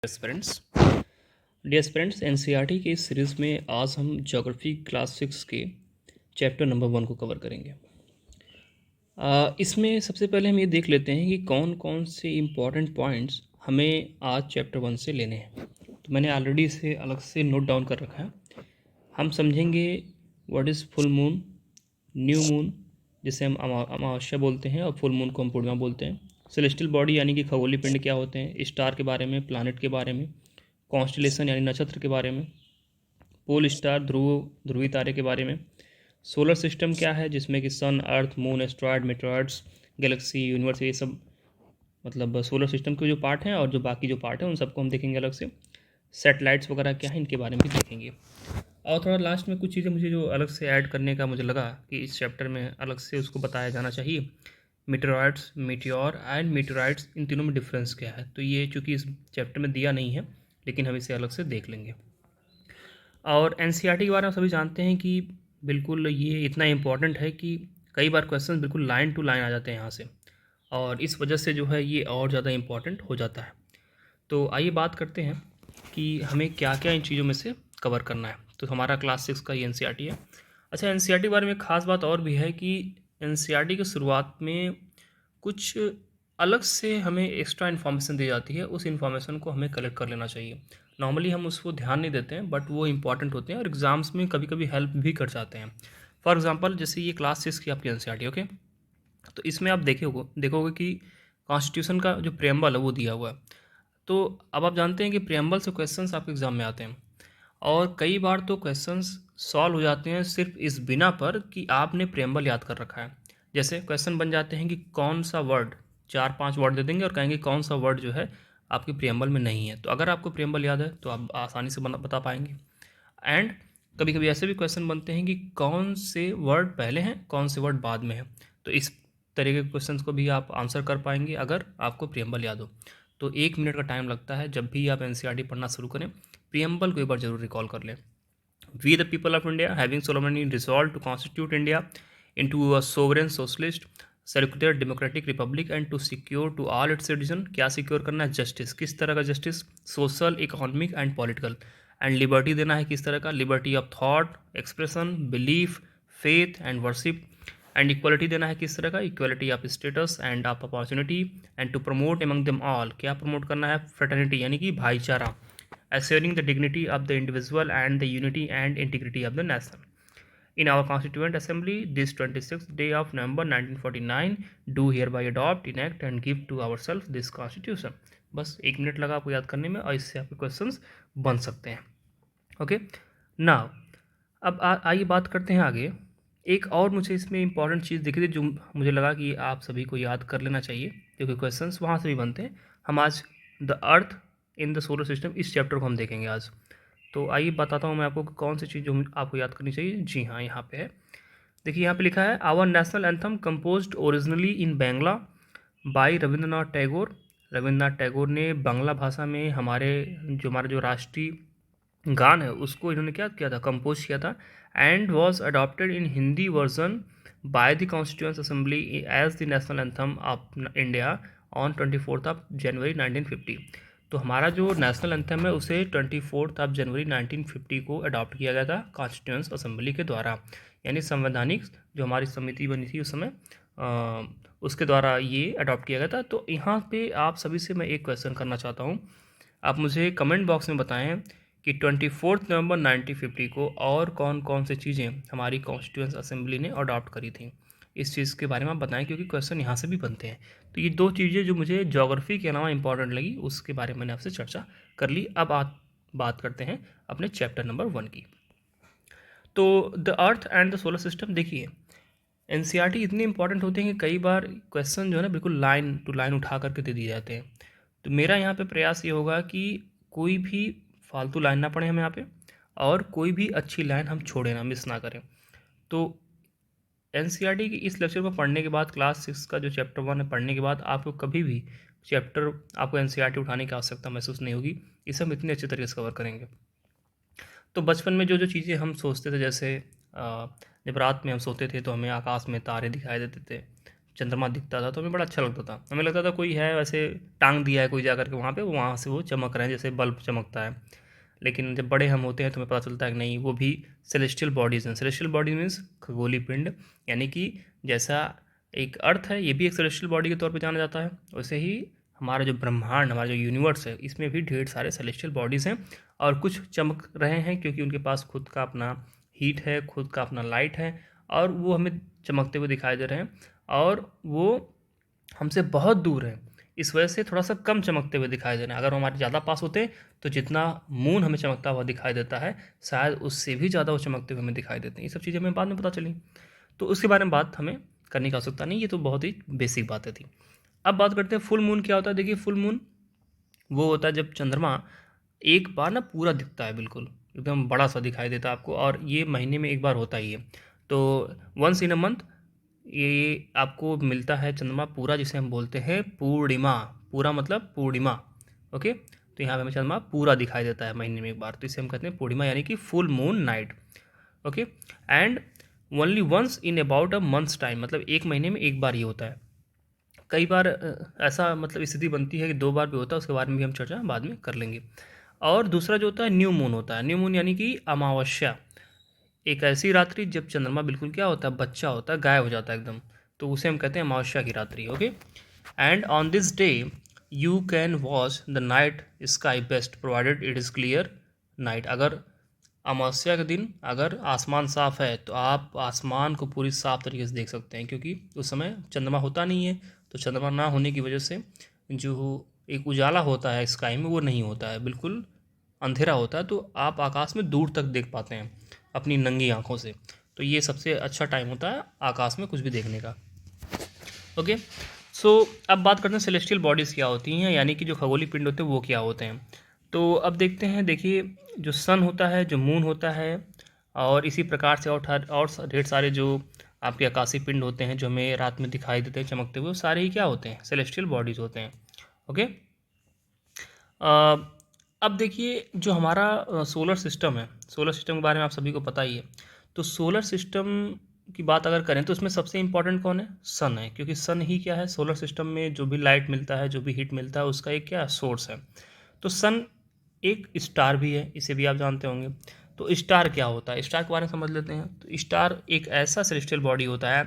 Aspirants dear aspirants NCERT की इस series में आज हम ज्योग्राफी क्लास 6 के चैप्टर नंबर 1 को कवर करेंगे। इसमें सबसे पहले हम ये देख लेते हैं कि कौन कौन से इम्पॉर्टेंट पॉइंट्स हमें आज चैप्टर 1 से लेने हैं। तो मैंने ऑलरेडी इसे अलग से नोट डाउन कर रखा है। हम समझेंगे what is full moon, new moon जिसे हम अमावस्या बोलते हैं, और फुल मून को हम पूर्णिमा बोलते हैं। सेलेस्टियल बॉडी यानी कि खगोलीय पिंड क्या होते हैं, स्टार के बारे में, प्लानट के बारे में, कॉन्स्टलेशन यानी नक्षत्र के बारे में, पोल स्टार ध्रुवीय तारे के बारे में, सोलर सिस्टम क्या है जिसमें कि sun, earth, moon, asteroid, meteoroids, galaxy, universe, ये सब मतलब सोलर सिस्टम के जो पार्ट हैं, और जो बाकी जो पार्ट हैं उन सबको हम देखेंगे अलग से। सैटेलाइट्स वगैरह क्या है इनके बारे में भी देखेंगे। और थोड़ा लास्ट में कुछ चीज़ें मुझे जो अलग से ऐड करने का मुझे लगा कि इस चैप्टर में अलग से उसको बताया जाना चाहिए। मीटेरॉइड्स, मीटियोर एंड मीटेराइड्स, इन तीनों में डिफरेंस क्या है। तो ये चूँकि इस चैप्टर में दिया नहीं है, लेकिन हम इसे अलग से देख लेंगे। और एनसीईआरटी के बारे में सभी जानते हैं कि बिल्कुल ये इतना इम्पॉर्टेंट है कि कई बार क्वेश्चन बिल्कुल लाइन टू लाइन आ जाते हैं यहाँ से, और इस वजह से जो है ये और ज़्यादा इम्पॉर्टेंट हो जाता है। तो आइए बात करते हैं कि हमें क्या क्या इन चीज़ों में से कवर करना है। तो हमारा क्लास 6 का ये एनसीईआरटी है। अच्छा, एनसीईआरटी के बारे में एक ख़ास बात और भी है कि एनसीईआरटी की शुरुआत में कुछ अलग से हमें एक्स्ट्रा इन्फॉर्मेशन दी जाती है। उस इन्फॉर्मेशन को हमें कलेक्ट कर लेना चाहिए। नॉर्मली हम उसको ध्यान नहीं देते हैं, बट वो इंपॉर्टेंट होते हैं और एग्ज़ाम्स में कभी कभी हेल्प भी कर जाते हैं। फॉर एग्जांपल जैसे ये क्लास 6 की आपकी एनसीईआरटी, ओके, तो इसमें आप देखोगे कि कॉन्स्टिट्यूशन का जो प्रेम्बल है वो दिया हुआ है। तो अब आप जानते हैं कि प्रेम्बल से क्वेश्चंस आपके एग्ज़ाम में आते हैं, और कई बार तो क्वेश्चंस सॉल्व हो जाते हैं सिर्फ इस बिना पर कि आपने प्रेम्बल याद कर रखा है। जैसे क्वेश्चन बन जाते हैं कि कौन सा वर्ड, 4-5 वर्ड दे देंगे और कहेंगे कौन सा वर्ड जो है आपकी प्रेम्बल में नहीं है। तो अगर आपको प्रेम्बल याद है तो आप आसानी से बता पाएंगे। एंड कभी कभी ऐसे भी क्वेश्चन बनते हैं कि कौन से वर्ड पहले हैं, कौन से वर्ड बाद में है। तो इस तरह के क्वेश्चंस को भी आप आंसर कर पाएंगे अगर आपको प्रियम्बल याद हो। तो 1 मिनट का टाइम लगता है। जब भी आप एनसीईआरटी पढ़ना शुरू करें, प्रियम्बल को एक बार जरूर रिकॉल कर लें। We the people of India having solemnly resolved to constitute India into a sovereign socialist secular democratic republic and to secure to all its citizen. क्या सिक्योर करना है? जस्टिस। किस तरह का justice? Social, economic and political. And liberty देना है किस तरह का? Liberty of thought, expression, belief, faith and worship. And equality देना है किस तरह का? Equality of status and of opportunity. And to promote among them all, क्या प्रमोट करना है? फ्रेटर्निटी यानी कि भाईचारा। assuring the dignity of the individual and the unity and integrity of the nation. In our Constituent Assembly, this 26th day of November 1949, do hereby adopt, enact and give to ourselves this Constitution. बस 1 minute लगा आपको याद करने में, और इससे आपके questions बन सकते हैं। ओके, नाउ अब आइए बात करते हैं आगे। एक और मुझे इसमें इंपॉर्टेंट चीज़ दिखी थी जो मुझे लगा कि आप सभी को याद कर लेना चाहिए, क्योंकि क्वेश्चंस वहाँ से भी बनते हैं। हम आज the earth in the solar system, इस चैप्टर को हम देखेंगे आज। तो आइए बताता हूँ मैं आपको कि कौन सी चीज़ जो आपको याद करनी चाहिए। जी हाँ, यहाँ पे है, देखिए यहाँ पे लिखा है our national anthem composed originally in Bangla by Rabindranath Tagore. Rabindranath Tagore ने बांग्ला भाषा में हमारा जो राष्ट्रीय गान है उसको इन्होंने क्या किया था? कंपोज किया था। And was adopted in Hindi version by the constituent assembly as the national anthem of India on 24 January 1950। तो हमारा जो नेशनल एंथम है उसे 24 जनवरी 1950 को अडॉप्ट किया गया था कॉन्स्टिट्यूंट असेंबली के द्वारा, यानी संवैधानिक जो हमारी समिति बनी थी उस समय, उसके द्वारा ये अडॉप्ट किया गया था। तो यहाँ पे आप सभी से मैं एक क्वेश्चन करना चाहता हूँ। आप मुझे कमेंट बॉक्स में बताएं कि 24 नवंबर 1950 को और कौन कौन सी चीज़ें हमारी कॉन्स्टिट्यूंट असेंबली ने अडॉप्ट करी थी। इस चीज़ के बारे में आप बताएं, क्योंकि क्वेश्चन यहाँ से भी बनते हैं। तो ये दो चीज़ें जो मुझे ज्योग्राफी के अलावा इंपॉर्टेंट लगी, उसके बारे में मैंने आपसे चर्चा कर ली। अब आप बात करते हैं अपने चैप्टर नंबर 1 की। तो the earth and the solar system, देखिए एनसीईआरटी इतने इंपॉर्टेंट होते हैं कि कई बार क्वेश्चन जो है ना बिल्कुल लाइन टू लाइन उठा करके दे दिए जाते हैं। तो मेरा यहाँ पे प्रयास ये होगा कि कोई भी फालतू लाइन ना पढ़े हम यहाँ पे, और कोई भी अच्छी लाइन हम छोड़ें ना, मिस ना करें। तो एनसीईआरटी की इस लेक्चर को पढ़ने के बाद, क्लास 6 का जो चैप्टर 1 है पढ़ने के बाद, आपको कभी भी चैप्टर आपको एनसीईआरटी उठाने की आवश्यकता महसूस नहीं होगी। इसे हम इतने अच्छे तरीके से कवर करेंगे। तो बचपन में जो जो चीज़ें हम सोचते थे, जैसे जब रात में हम सोते थे तो हमें आकाश में तारे दिखाई देते थे, चंद्रमा दिखता था तो हमें बड़ा अच्छा लगता था। हमें लगता था कोई है वैसे टांग दिया है कोई जा करके वहाँ पे, वहाँ से वो चमक रहे हैं जैसे बल्ब चमकता है। लेकिन जब बड़े हम होते हैं तो हमें पता चलता है कि नहीं, वो भी सेलेस्टियल बॉडीज़ हैं। सेलेस्टियल बॉडीज मीन्स खगोलीय पिंड, यानी कि जैसा एक अर्थ है, ये भी एक सेलेस्टियल बॉडी के तौर पे जाना जाता है, वैसे ही हमारा जो ब्रह्मांड, हमारा जो यूनिवर्स है, इसमें भी ढेर सारे सेलेस्टियल बॉडीज़ हैं। और कुछ चमक रहे हैं क्योंकि उनके पास खुद का अपना हीट है, खुद का अपना लाइट है, और वो हमें चमकते हुए दिखाई दे रहे हैं। और वो हमसे बहुत दूर है, इस वजह से थोड़ा सा कम चमकते हुए दिखाई दे रहे हैं। अगर वो हमारे ज़्यादा पास होते तो जितना मून हमें चमकता हुआ दिखाई देता है, शायद उससे भी ज़्यादा वो चमकते हुए हमें दिखाई देते हैं। ये सब चीज़ें हमें बाद में पता चली, तो उसके बारे में बात हमें करने की आवश्यकता नहीं, ये तो बहुत ही बेसिक बातें थी। अब बात करते हैं फुल मून क्या होता है। देखिए, फुल मून वो होता है जब चंद्रमा एक बार ना पूरा दिखता है, बिल्कुल एकदम बड़ा सा दिखाई देता है आपको, और ये महीने में एक बार होता ही है। तो वंस इन अ मंथ ये आपको मिलता है चंद्रमा पूरा, जिसे हम बोलते हैं पूर्णिमा। पूरा मतलब पूर्णिमा, ओके। तो यहाँ पे हमें चंद्रमा पूरा दिखाई देता है महीने में एक बार, तो इसे हम कहते हैं पूर्णिमा, यानी कि full moon night, okay. And only once in about a month's time, मतलब एक महीने में एक बार ही होता है। कई बार ऐसा मतलब स्थिति बनती है कि 2 बार भी होता है, उसके बारे में भी हम चर्चा बाद में कर लेंगे। और दूसरा जो होता है न्यू मून होता है। न्यू मून यानी कि अमावस्या, एक ऐसी रात्रि जब चंद्रमा बिल्कुल क्या होता है, बच्चा होता है, गायब हो जाता है एकदम, तो उसे हम कहते हैं अमावस्या की रात्रि, okay. And on this day you can watch the night sky best provided it is clear night. अगर अमावस्या के दिन अगर आसमान साफ़ है तो आप आसमान को पूरी साफ तरीके से देख सकते हैं, क्योंकि उस समय चंद्रमा होता नहीं है। तो चंद्रमा ना होने की वजह से जो एक उजाला होता है स्काई में, वो नहीं होता है, बिल्कुल अंधेरा होता है, तो आप आकाश में दूर तक देख पाते हैं अपनी नंगी आंखों से। तो ये सबसे अच्छा टाइम होता है आकाश में कुछ भी देखने का, ओके। सो अब बात करते हैं सेलेस्टियल बॉडीज़ क्या होती हैं, यानी कि जो खगोलीय पिंड होते हैं वो क्या होते हैं। तो अब देखते हैं, देखिए जो सन होता है, जो मून होता है, और इसी प्रकार से और ढेर सारे जो आपके आकाशीय पिंड होते हैं जो हमें रात में दिखाई देते हैं चमकते हुए, वो सारे ही क्या होते हैं, सेलेस्टियल बॉडीज़ होते हैं, ओके। अब देखिए जो हमारा सोलर सिस्टम है, सोलर सिस्टम के बारे में आप सभी को पता ही है। तो सोलर सिस्टम की बात अगर करें तो उसमें सबसे इम्पोर्टेंट कौन है, सन है, क्योंकि सन ही क्या है, सोलर सिस्टम में जो भी लाइट मिलता है, जो भी हीट मिलता है, उसका एक क्या सोर्स है। तो सन एक स्टार भी है, इसे भी आप जानते होंगे। तो स्टार क्या होता है, स्टार के बारे में समझ लेते हैं। तो स्टार एक ऐसा सेलेस्टियल बॉडी होता है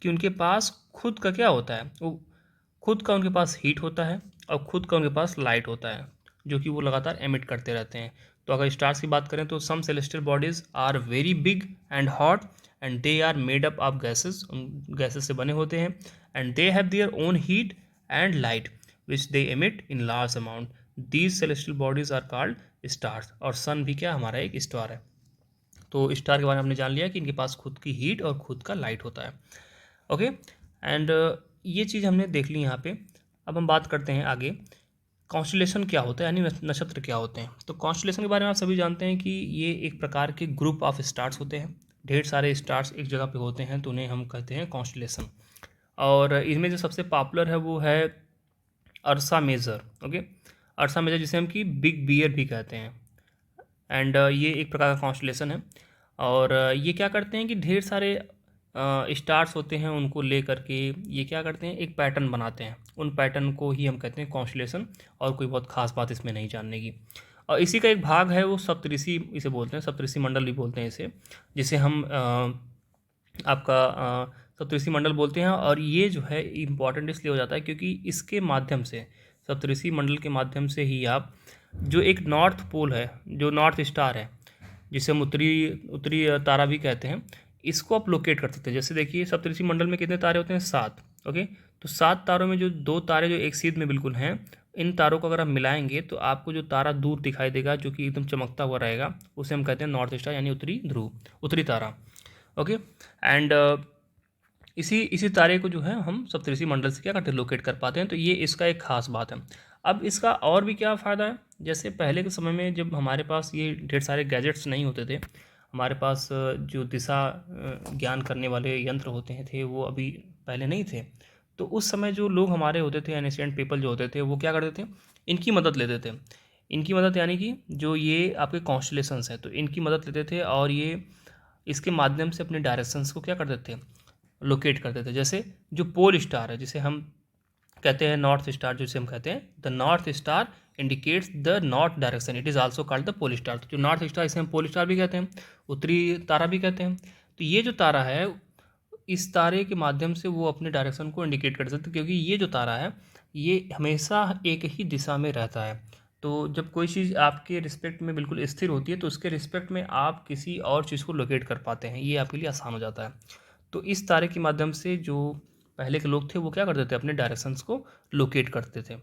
कि उनके पास खुद का क्या होता है, वो खुद का उनके पास हीट होता है, और खुद का उनके पास लाइट होता है, जो कि वो लगातार एमिट करते रहते हैं। तो अगर स्टार्स की बात करें तो some celestial bodies are very big and hot, and they are made up of gases, उन गैसेस से बने होते हैं। And they have their own heat and light which they emit in large amount. These celestial bodies are called stars. और sun भी क्या हमारा एक स्टार है। तो स्टार के बारे में हमने जान लिया कि इनके पास खुद की हीट और खुद का लाइट होता है, ओके। एंड ये चीज़ हमने देख ली यहाँ पे। अब हम बात करते हैं आगे, कॉन्स्टलेशन क्या होता है, यानी नक्षत्र क्या होते हैं। तो कॉन्स्टलेशन के बारे में आप सभी जानते हैं कि ये एक प्रकार के ग्रुप ऑफ स्टार्स होते हैं। ढेर सारे स्टार्स एक जगह पे होते हैं तो उन्हें हम कहते हैं कॉन्स्टलेशन। और इनमें जो सबसे पॉपुलर है वो है अर्सा मेजर, ओके। अर्सा मेजर जिसे हम कि बिग बियर भी कहते हैं। एंड ये एक प्रकार का कॉन्स्टलेशन है। और ये क्या करते हैं कि ढेर सारे स्टार्स होते हैं, उनको ले करके ये क्या करते हैं, एक पैटर्न बनाते हैं। उन पैटर्न को ही हम कहते हैं कॉन्स्टलेशन, और कोई बहुत खास बात इसमें नहीं जानने की। और इसी का एक भाग है वो सप्तऋषि, इसे बोलते हैं सप्तऋषि मंडल भी बोलते हैं इसे, जिसे हम आपका सप्तऋषि मंडल बोलते हैं। और ये जो है इम्पॉर्टेंट इसलिए हो जाता है क्योंकि इसके माध्यम से, सप्तऋषि मंडल के माध्यम से ही आप जो एक नॉर्थ पोल है, जो नॉर्थ स्टार है, जिसे हम उत्तरी उत्तरी तारा भी कहते हैं, इसको आप लोकेट कर सकते हैं। जैसे देखिए सप्तऋषि मंडल में कितने तारे होते हैं, 7, ओके। तो 7 तारों में जो 2 तारे जो एक सीध में बिल्कुल हैं, इन तारों को अगर आप मिलाएंगे तो आपको जो तारा दूर दिखाई देगा जो कि एकदम चमकता हुआ रहेगा, उसे हम कहते हैं नॉर्थ स्टार, यानी उत्तरी ध्रुव, उत्तरी तारा, ओके। एंड इसी इसी तारे को जो है हम सप्तऋषि मंडल से क्या करते हैं, लोकेट कर पाते हैं। तो ये इसका एक खास बात है। अब इसका और भी क्या फ़ायदा है, जैसे पहले के समय में जब हमारे पास ये ढेर सारे गैजेट्स नहीं होते थे, हमारे पास जो दिशा ज्ञान करने वाले यंत्र होते हैं थे वो अभी पहले नहीं थे। तो उस समय जो लोग हमारे होते थे, एनिशिएंट पीपल जो होते थे, वो क्या करते थे, इनकी मदद लेते थे। इनकी मदद यानी कि जो ये आपके कॉन्स्टलेशंस हैं, तो इनकी मदद लेते थे, और ये इसके माध्यम से अपने डायरेक्शंस को क्या करते थे, लोकेट करते थे। जैसे जो पोल स्टार है, जिसे हम कहते हैं नॉर्थ स्टार, जिसे हम कहते हैं the north star indicates the north direction, it is also called the pole star. तो जो नॉर्थ स्टार, इसे हम पोल स्टार भी कहते हैं, उत्तरी तारा भी कहते हैं। तो ये जो तारा है, इस तारे के माध्यम से वो अपने डायरेक्शन को इंडिकेट कर सकते हैं, क्योंकि ये जो तारा है ये हमेशा एक ही दिशा में रहता है। तो जब कोई चीज़ आपके रिस्पेक्ट में बिल्कुल स्थिर होती है तो उसके रिस्पेक्ट में आप किसी और चीज़ को लोकेट कर पाते हैं, ये आपके लिए आसान हो जाता है। तो इस तारे के माध्यम से जो पहले के लोग थे वो क्या करते थे, अपने डायरेक्शंस को लोकेट करते थे।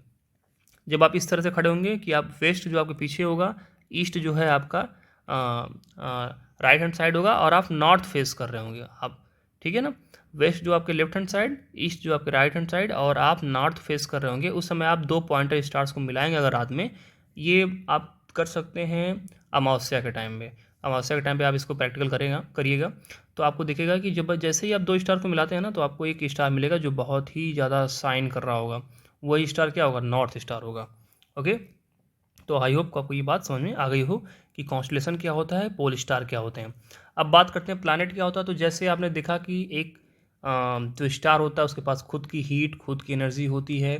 जब आप इस तरह से खड़े होंगे कि आप वेस्ट जो आपके पीछे होगा, ईस्ट जो है आपका राइट हैंड साइड होगा, और आप नॉर्थ फेस कर रहे होंगे आप, ठीक है ना। वेस्ट जो आपके लेफ्ट हैंड साइड, ईस्ट जो आपके राइट हैंड साइड, और आप नॉर्थ फेस कर रहे होंगे। उस समय आप 2 पॉइंटर स्टार्स को मिलाएंगे अगर रात में, ये आप कर सकते हैं अमावस्या के टाइम पे। अमावस्या के टाइम पे आप इसको प्रैक्टिकल करिएगा तो आपको दिखेगा कि जब जैसे ही आप 2 स्टार को मिलाते हैं ना, तो आपको एक स्टार मिलेगा जो बहुत ही ज़्यादा शाइन कर रहा होगा। वही स्टार क्या होगा, नॉर्थ स्टार होगा। ओके, तो आई होप आपको ये बात समझ में आ गई हो कि कॉन्स्टलेशन क्या होता है, पोल स्टार क्या होते हैं। अब बात करते हैं प्लैनेट क्या होता है। तो जैसे आपने देखा कि एक जो स्टार होता है उसके पास खुद की हीट, खुद की एनर्जी होती है,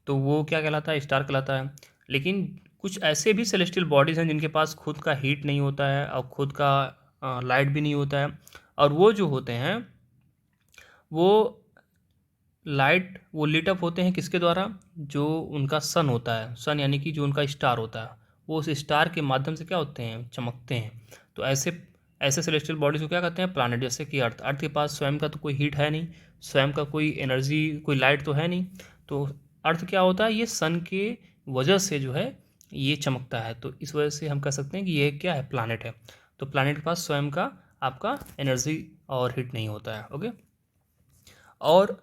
तो वो क्या कहलाता है, स्टार कहलाता है। लेकिन कुछ ऐसे भी सेलेस्टियल बॉडीज़ हैं जिनके पास खुद का हीट नहीं होता है और खुद का लाइट भी नहीं होता है, और वो जो होते हैं वो लाइट वो लीट अप होते हैं किसके द्वारा, जो उनका सन होता है, सन यानी कि जो उनका स्टार होता है, वो उस स्टार के माध्यम से क्या होते हैं, चमकते हैं। तो ऐसे ऐसे सेलेस्टियल बॉडीज़ को क्या कहते हैं, प्लैनेट। जैसे कि अर्थ, अर्थ के पास स्वयं का तो कोई हीट है नहीं, स्वयं का कोई एनर्जी, कोई लाइट तो है नहीं। तो अर्थ क्या होता है, ये सन के वजह से जो है ये चमकता है। तो इस वजह से हम कह सकते हैं कि ये क्या है, प्लैनेट है। तो प्लैनेट के पास स्वयं का आपका एनर्जी और हीट नहीं होता है। ओके, और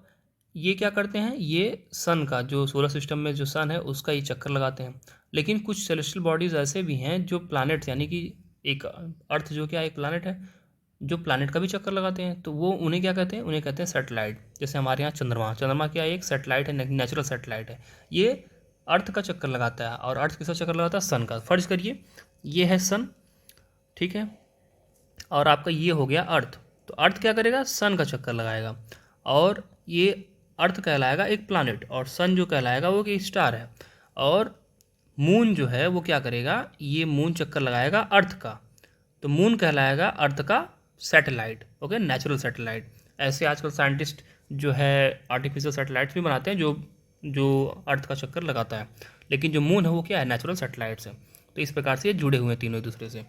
ये क्या करते हैं, ये सन का, जो सोलर सिस्टम में जो सन है उसका ये चक्कर लगाते हैं। लेकिन कुछ सेलेस्टियल बॉडीज़ ऐसे भी हैं जो प्लैनेट, यानी कि एक अर्थ जो क्या एक प्लैनेट है, जो प्लैनेट का भी चक्कर लगाते हैं। तो वो उन्हें क्या कहते हैं, उन्हें कहते हैं सैटेलाइट। जैसे हमारे यहाँ चंद्रमा, चंद्रमा क्या है, एक सैटेलाइट है, नेचुरल सैटेलाइट है। ये अर्थ का चक्कर लगाता है, और अर्थ किसका चक्कर लगाता है, सन का। फर्ज करिए ये है सन, ठीक है, और आपका ये हो गया अर्थ। तो अर्थ क्या करेगा, सन का चक्कर लगाएगा, और ये अर्थ कहलाएगा एक प्लैनेट, और सन जो कहलाएगा वो कि स्टार है। और मून जो है वो क्या करेगा, ये मून चक्कर लगाएगा अर्थ का, तो मून कहलाएगा अर्थ का सैटेलाइट। Okay, natural satellite. ऐसे आजकल साइंटिस्ट जो है आर्टिफिशियल सैटेलाइट्स भी बनाते हैं जो जो अर्थ का चक्कर लगाता है, लेकिन जो मून है वो क्या है, नेचुरल सैटेलाइट्स है। तो इस प्रकार से ये जुड़े हुए हैं तीनों एक दूसरे से।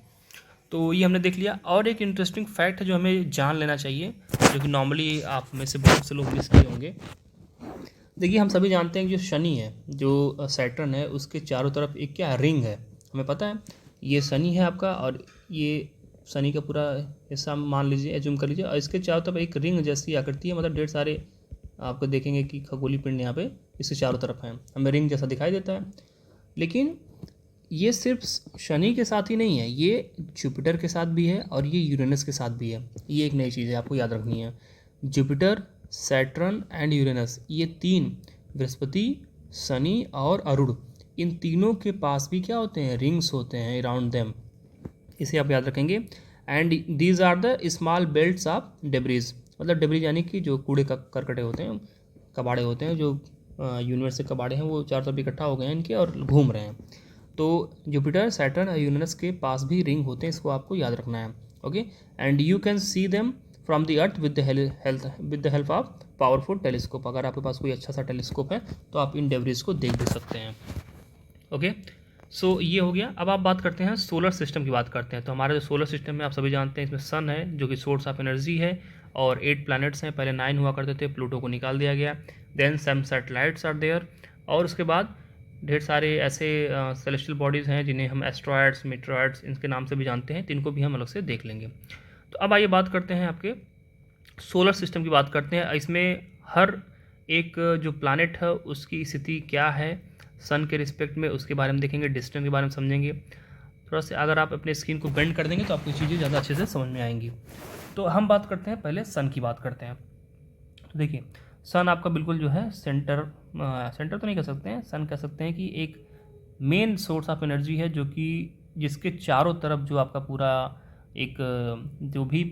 तो ये हमने देख लिया। और एक इंटरेस्टिंग फैक्ट है जो हमें जान लेना चाहिए, जो कि नॉर्मली आप में से बहुत से लोग मिस किए होंगे। देखिए, हम सभी जानते हैं कि जो शनि है, जो सैटर्न है, उसके चारों तरफ एक क्या रिंग है, हमें पता है। ये शनि है आपका, और ये शनि का पूरा हिस्सा मान लीजिए, एज्यूम कर लीजिए, और इसके चारों तरफ एक रिंग जैसी आकृति है। मतलब ढेर सारे आपको देखेंगे कि खगोलीय पिंड यहाँ पे इसके चारों तरफ हैं, हमें रिंग जैसा दिखाई देता है। लेकिन ये सिर्फ शनि के साथ ही नहीं है, ये जुपिटर के साथ भी है और ये यूरेनस के साथ भी है। ये एक नई चीज़ है, आपको याद रखनी है। जुपिटर, सैटर्न एंड यूरेनस, ये तीन, बृहस्पति, शनि और अरुण, इन तीनों के पास भी क्या होते हैं, रिंग्स होते हैं अराउंड देम। इसे आप याद रखेंगे। And these are the small belts of debris, मतलब डेब्रीज यानी कि जो कूड़े का करकटे होते हैं, कबाड़े होते हैं, जो यूनिवर्स से कबाड़े हैं वो चारों तरफ इकट्ठा हो गए हैं इनके और घूम रहे हैं। तो जुपिटर, सैटर्न और यूरेनस के पास भी रिंग होते हैं, इसको आपको याद रखना है। Okay, and you can see them from the earth with the help of powerful telescope. अगर आपके पास कोई अच्छा सा टेलीस्कोप है तो आप इन डेब्रीज को देख भी सकते हैं। ओके, सो ये हो गया। अब आप बात करते हैं सोलर सिस्टम की बात करते हैं। तो हमारे जो सोलर सिस्टम में आप सभी जानते हैं, इसमें सन है जो कि सोर्स ऑफ एनर्जी है, और 8 प्लैनेट्स हैं। पहले 9 हुआ करते थे, प्लूटो को निकाल दिया गया। Then some satellites are there, और उसके बाद ढेर सारे ऐसे सेलेस्टियल बॉडीज़ हैं जिन्हें हम एस्ट्रॉयड्स, मीटरॉयड्स, इनके नाम से भी जानते हैं। तो इनको भी हम अलग से देख लेंगे। तो अब आइए बात करते हैं आपके सोलर सिस्टम की बात करते हैं। इसमें हर एक जो प्लैनेट है उसकी स्थिति क्या है सन के रिस्पेक्ट में, उसके बारे में देखेंगे, डिस्टेंस के बारे में समझेंगे। थोड़ा सा अगर आप अपने स्क्रीन को बेंड कर देंगे तो आपको चीज़ें ज़्यादा अच्छे से समझ में आएंगी। तो हम बात करते हैं, पहले सन की बात करते हैं। तो देखिए, सन आपका बिल्कुल जो है सेंटर तो नहीं कह सकते हैं, सन कह सकते हैं कि एक मेन सोर्स ऑफ एनर्जी है, जो कि जिसके चारों तरफ जो आपका पूरा एक जो भी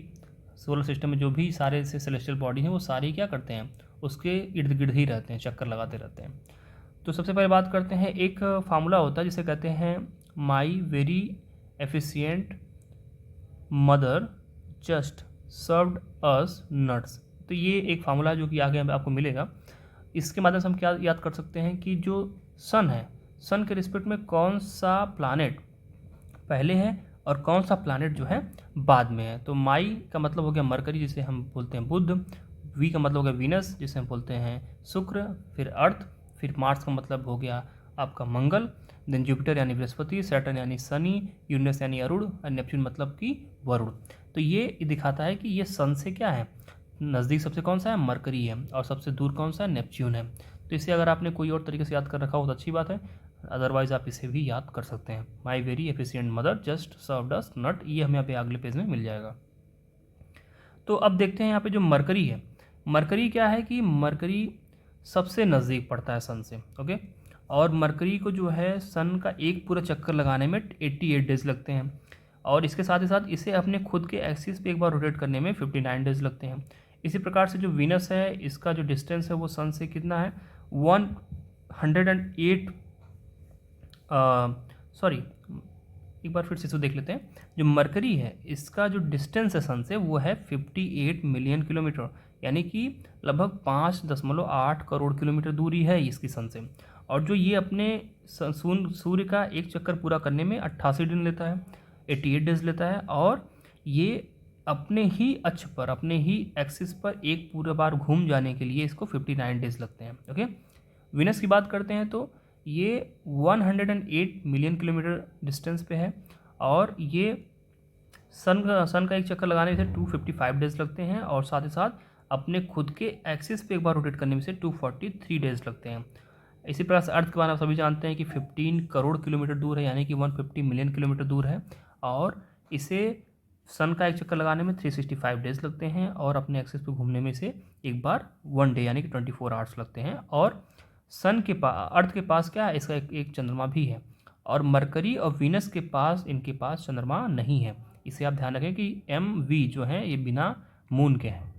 सोलर सिस्टम में जो भी सारे से सेलेस्टियल बॉडी हैं वो सारे क्या करते हैं, उसके इर्द गिर्द ही रहते हैं, चक्कर लगाते रहते हैं। तो सबसे पहले बात करते हैं, एक फार्मूला होता है जिसे कहते हैं my very efficient mother just served us nuts. तो ये एक फार्मूला जो कि आगे आपको मिलेगा। इसके माध्यम से हम क्या याद कर सकते हैं कि जो सन है, सन के रिस्पेक्ट में कौन सा प्लानट पहले है और कौन सा प्लानट जो है बाद में है। तो माई का मतलब हो गया मरकरी, जिसे हम बोलते हैं बुध। वी का मतलब हो गया वीनस, जिसे हम बोलते हैं शुक्र। फिर अर्थ, फिर मार्स का मतलब हो गया आपका मंगल। देन जुपिटर यानी बृहस्पति, सैटर्न यानी शनि, यूरेनस यानी अरुण, और नेपच्यून मतलब कि वरुण। तो ये दिखाता है कि ये सन से क्या है, नज़दीक सबसे कौन सा है, मरकरी है, और सबसे दूर कौन सा है, नेपच्यून है। तो इसे अगर आपने कोई और तरीके से याद कर रखा हो तो अच्छी बात है, अदरवाइज आप इसे भी याद कर सकते हैं। My very efficient mother just served us nut, ये हमें यहाँ पे अगले पेज में मिल जाएगा। तो अब देखते हैं यहाँ पे जो मरकरी है, मरकरी क्या है कि मरकरी सबसे नज़दीक पड़ता है सन से, ओके। और मरकरी को जो है सन का एक पूरा चक्कर लगाने में 88 डेज लगते हैं, और इसके साथ ही साथ इसे अपने खुद के एक्सिस पे एक बार रोटेट करने में 59 डेज लगते हैं। इसी प्रकार से जो वीनस है, इसका जो डिस्टेंस है वो सन से कितना है, 108 सॉरी एक बार फिर से इसको देख लेते हैं। जो मरकरी है इसका जो डिस्टेंस है सन से वो है 58 मिलियन किलोमीटर, यानी कि लगभग 5.8 करोड़ किलोमीटर दूरी है इसकी सन से। और जो ये अपने सूर्य का एक चक्कर पूरा करने में 88 दिन लेता है, 88 डेज लेता है, और ये अपने ही अक्ष पर, अपने ही एक्सिस पर एक पूरा बार घूम जाने के लिए इसको 59 डेज लगते हैं, ओके। वीनस की बात करते हैं तो ये 108 मिलियन किलोमीटर डिस्टेंस पे है, और ये सन का एक चक्कर लगाने से 255 डेज लगते हैं, और साथ ही साथ अपने खुद के एक्सिस पे एक बार रोटेट करने में से 243 डेज लगते हैं। इसी प्रकार से अर्थ के बारे में आप सभी जानते हैं कि 15 करोड़ किलोमीटर दूर है, यानी कि 150 मिलियन किलोमीटर दूर है, और इसे सन का एक चक्कर लगाने में 365 डेज लगते हैं, और अपने एक्सिस पे घूमने में से एक बार 1 डे यानी कि 24 आवर्स लगते हैं। और सन के पास, अर्थ के पास क्या है, इसका एक चंद्रमा भी है, और मरकरी और वीनस के पास, इनके पास चंद्रमा नहीं है। इसे आप ध्यान रखें कि MV जो है ये बिना मून के हैं।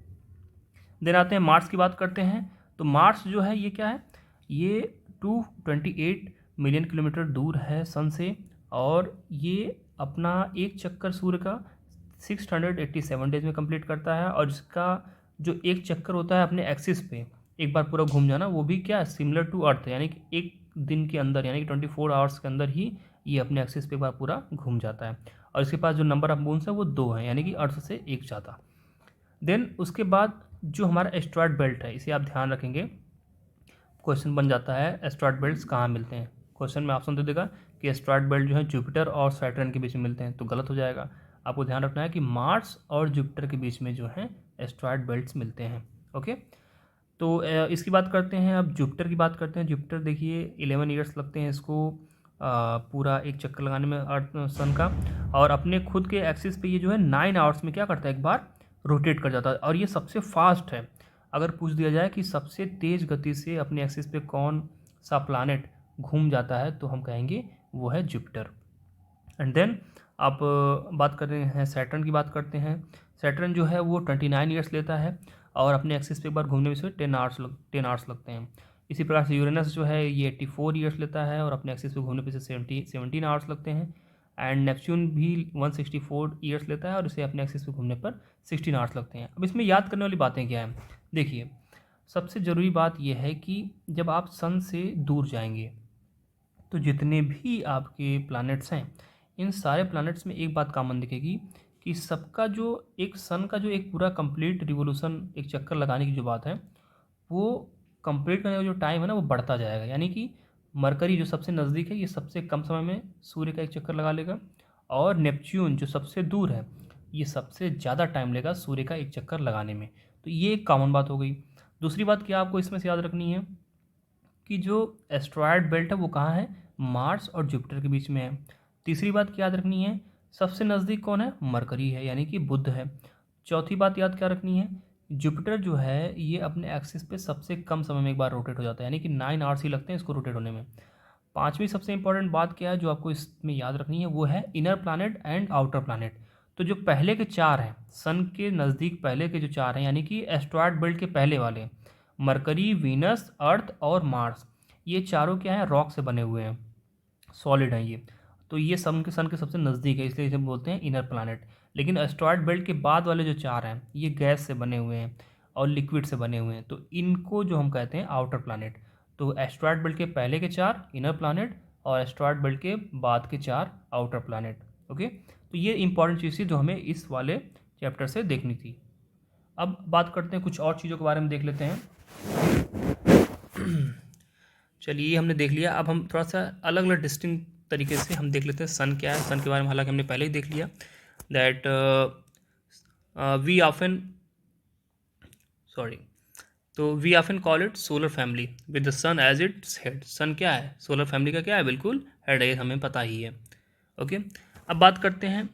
देन आते हैं मार्स की बात करते हैं। तो मार्स जो है ये क्या है, ये 228 मिलियन किलोमीटर दूर है सन से, और ये अपना एक चक्कर सूर्य का 687 डेज में कंप्लीट करता है, और इसका जो एक चक्कर होता है अपने एक्सिस पे एक बार पूरा घूम जाना, वो भी क्या सिमिलर टू अर्थ, यानी कि एक दिन के अंदर, यानी कि 24 आवर्स के अंदर ही ये अपने एक्सिस पे एक बार पूरा घूम जाता है। और इसके पास जो नंबर ऑफ मून्स है वो 2 है, यानी कि अर्थ से एक ज़्यादा। देन उसके बाद जो हमारा एस्ट्रॉयड बेल्ट है, इसे आप ध्यान रखेंगे, क्वेश्चन बन जाता है एस्ट्रॉयड बेल्ट्स कहाँ मिलते हैं। क्वेश्चन में ऑप्शन दे देगा कि एस्ट्रॉयड बेल्ट जो है जुपिटर और सैटर्न के बीच में मिलते हैं, तो गलत हो जाएगा। आपको ध्यान रखना है कि मार्स और जुपिटर के बीच में जो है एस्ट्रॉयड बेल्ट्स मिलते हैं, ओके। तो इसकी बात करते हैं, अब जुपिटर की बात करते हैं। जुपिटर देखिए 11 ईयर्स लगते हैं इसको पूरा एक चक्कर लगाने में अर्थ सन का, और अपने खुद के एक्सिस पे ये जो है 9 आवर्स में क्या करता है, एक बार रोटेट कर जाता है, और ये सबसे फास्ट है। अगर पूछ दिया जाए कि सबसे तेज़ गति से अपने एक्सिस पे कौन सा प्लानट घूम जाता है, तो हम कहेंगे वो है जुपिटर। एंड देन आप बात कर रहे हैं सैटर्न की, बात करते हैं। सैटर्न जो है वो 29 ईयर्स लेता है, और अपने एक्सिस पे एक बार घूमने में से 10 आवर्स लगते हैं। इसी प्रकार से यूरेनस जो है ये 84 ईयर्स लेता है, और अपने एक्सिस पे घूमने पे से 17 आवर्स लगते हैं। एंड नेपच्यून भी 164 ईयर्स लेता है, और इसे अपने एक्सिस पे घूमने पर 16 आवर्स लगते हैं। अब इसमें याद करने वाली बातें क्या हैं, देखिए सबसे ज़रूरी बात यह है कि जब आप सन से दूर जाएंगे तो जितने भी आपके प्लैनेट्स हैं, इन सारे प्लैनेट्स में एक बात कॉमन दिखेगी कि सबका जो एक सन का जो एक पूरा कंप्लीट रिवोल्यूशन, एक चक्कर लगाने की जो बात है, वो कंप्लीट करने का जो टाइम है ना वो बढ़ता जाएगा। यानी कि मरकरी जो सबसे नज़दीक है ये सबसे कम समय में सूर्य का एक चक्कर लगा लेगा, और नेपच्यून जो सबसे दूर है ये सबसे ज़्यादा टाइम लेगा सूर्य का एक चक्कर लगाने में। तो ये एक कॉमन बात हो गई। दूसरी बात क्या आपको इसमें से याद रखनी है कि जो एस्ट्रॉयड बेल्ट है वो कहाँ है, मार्स और जुपिटर के बीच में है। तीसरी बात क्या याद रखनी है, सबसे नज़दीक कौन है, मरकरी है, यानी कि बुध है। चौथी बात याद क्या रखनी है, जुपिटर जो है ये अपने एक्सिस पे सबसे कम समय में एक बार रोटेट हो जाता है, यानी कि 9 आवर्स ही लगते हैं इसको रोटेट होने में। पांचवी सबसे इंपॉर्टेंट बात क्या है जो आपको इसमें याद रखनी है, वो है inner planet and outer planet. तो जो पहले के चार हैं सन के नज़दीक, पहले के जो चार हैं यानी कि एस्ट्रॉयड बेल्ट के पहले वाले, मरकरी, वीनस, अर्थ और मार्स, ये चारों क्या हैं, रॉक से बने हुए हैं, सॉलिड हैं ये। तो ये सन के सबसे नज़दीक है, इसलिए इसे बोलते हैं इनर प्लानट। लेकिन एस्ट्रॉयड बेल्ट के बाद वाले जो चार हैं ये गैस से बने हुए हैं और लिक्विड से बने हुए हैं, तो इनको जो हम कहते हैं आउटर प्लानट। तो एस्ट्रॉयड बेल्ट के पहले के चार इनर प्लानट और एस्ट्रॉयड बेल्ट के बाद के चार आउटर प्लानट। ओके, तो ये इंपॉर्टेंट चीज़ थी जो हमें इस वाले चैप्टर से देखनी थी। अब बात करते हैं कुछ और चीज़ों के बारे में, देख लेते हैं। चलिए ये हमने देख लिया। अब हम थोड़ा सा अलग अलग डिस्टिंक्ट तरीके से हम देख लेते हैं सन क्या है। सन के बारे में हालांकि हमने पहले ही देख लिया, that we often we often call it solar family with the sun as its head. Sun क्या है, सोलर फैमिली का क्या है, बिल्कुल हेड है, हमें पता ही है। ओके, अब बात करते हैं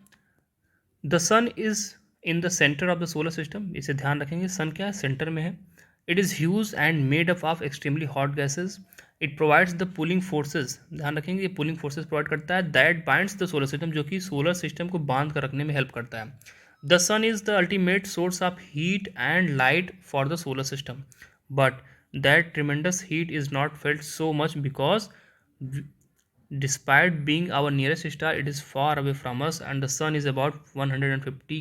the sun is in the centre of the solar system. इसे ध्यान रखेंगे, सन क्या है, सेंटर में है। It is huge and made up of extremely hot gases. It provides the pulling forces, ध्यान रखेंगे, ये पुलिंग फोर्सेज प्रोवाइड करता है, that binds the solar system, जो कि सोलर सिस्टम को बांध कर रखने में हेल्प करता है। The sun is the ultimate source of heat and light for the solar system, but that tremendous heat is not felt so much because despite being our nearest star, it is far away from us, and the sun is about 150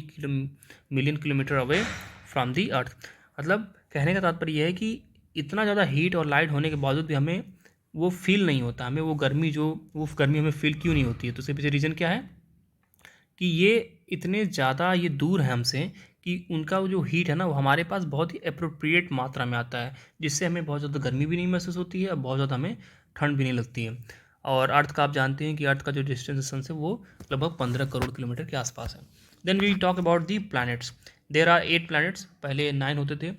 million kilometre away from the earth. मतलब कहने का तात्पर्य यह है कि इतना ज़्यादा heat और लाइट होने के बावजूद भी हमें वो फील नहीं होता, हमें वो गर्मी हमें फील क्यों नहीं होती है। तो इसके पीछे रीज़न क्या है कि ये इतने ज़्यादा ये दूर है हमसे कि उनका वो जो हीट है ना वो हमारे पास बहुत ही अप्रोप्रिएट मात्रा में आता है, जिससे हमें बहुत ज़्यादा गर्मी भी नहीं महसूस होती है और बहुत ज़्यादा हमें ठंड भी नहीं लगती है। और अर्थ का आप जानते हैं कि अर्थ का जो डिस्टेंस सन से वो लगभग 15 करोड़ किलोमीटर के आसपास है। Then we talk about the planets. There are 8 planets, पहले 9 होते थे।